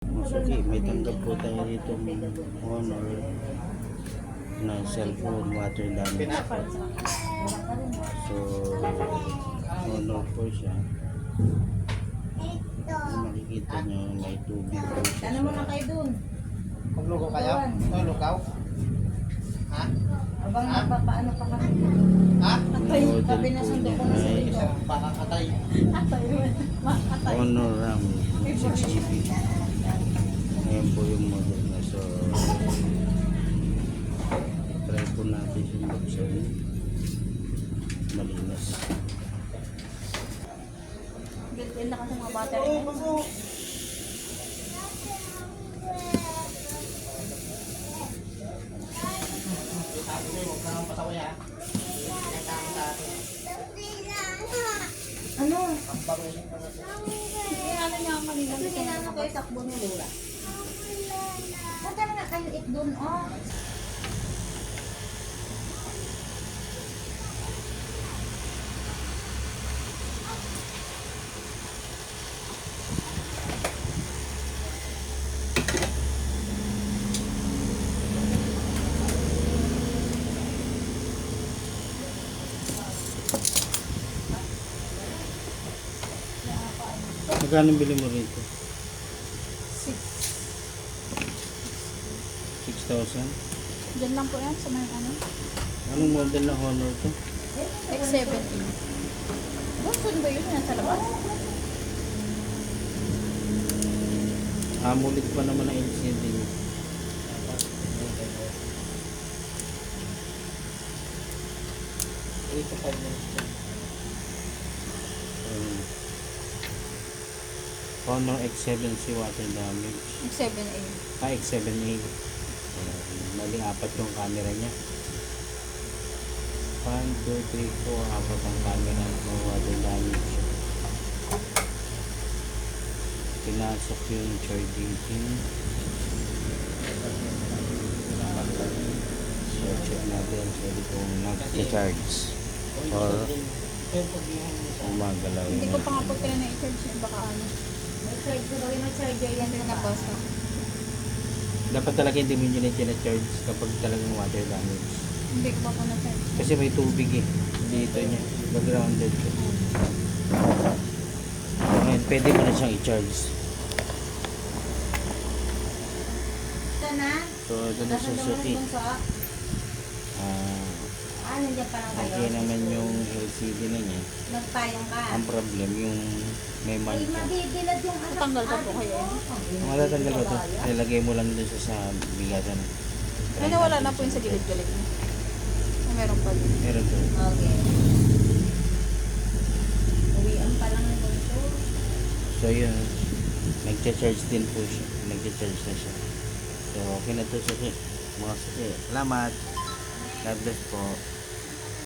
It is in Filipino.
Masuki, may tanggap po tayo dito Honor na cellphone water damage po. So, Honor po siya. Kung makikita nyo, may tubig po siya. Ano mo na kayo dun? Maglugaw kayo? Oh, lugaw? Ha? Abang papaano pa kami? Ha? Atay, sabi na sundo ko na sa Ay, ito. Isang pakakatay. Atay, atay. Honor RAM 6GB. Ayan po yung model na. So, try po natin yung buksan. Malinis. Built-in na kasi mga battery na. Sabi ko, huwag ka nang pasaway ha. Pinagkakita sa atin. Ano? Ang barusin pa natin. Kinala niya ako kanina. Kasi kinala ko yung takbo ni Lola. Punta na kayo it dun, oh. Magkano bili mo rito? 6,000? Diyan lang po yan sa may ano. Anong model na Honor to? X70. Boston ba yun yan sa labas? Amulit pa naman ang LCD niya. Honor X7C water damage. X7A. X7A. Bali, apat yung camera niya. 1, 2, 3, 4. Apat ang camera ng water damage. Pinasok yung charging pin. So, check natin. Pwede kong nag-charge. Or umagalaw Hindi yun. ko pa nga po kaya na-charge yun. Baka ano. Charge ko bagay na charger yan na basta. Dapat talaga hindi mo nyo na-charge kapag talagang water damage. Hindi ko pa po na-charge. Kasi may tubig eh. Dito niya. Grounded ko. Ngayon, pwede mo na siyang i-charge. Ito na? So, ito na Suzuki. Nandiyan pa lang kayo. Okay naman yung LCD na niya. Nagpayong ka. Ang problem, yung may Ay, mancha. magdidilag yung anak. Tanggal pa po kayo. Matatanggal ba ito? Nilagay mo lang dun sa bigatan. Ano wala na po yung sa gilid-gilid niya. Meron pa din. Meron to. Okay. Uwian pa lang ng bunso. So, yun. Nag-charge din po siya. Nag-charge na siya. So, okay na to Suzuki. Mga Suzuki. Salamat. God bless po.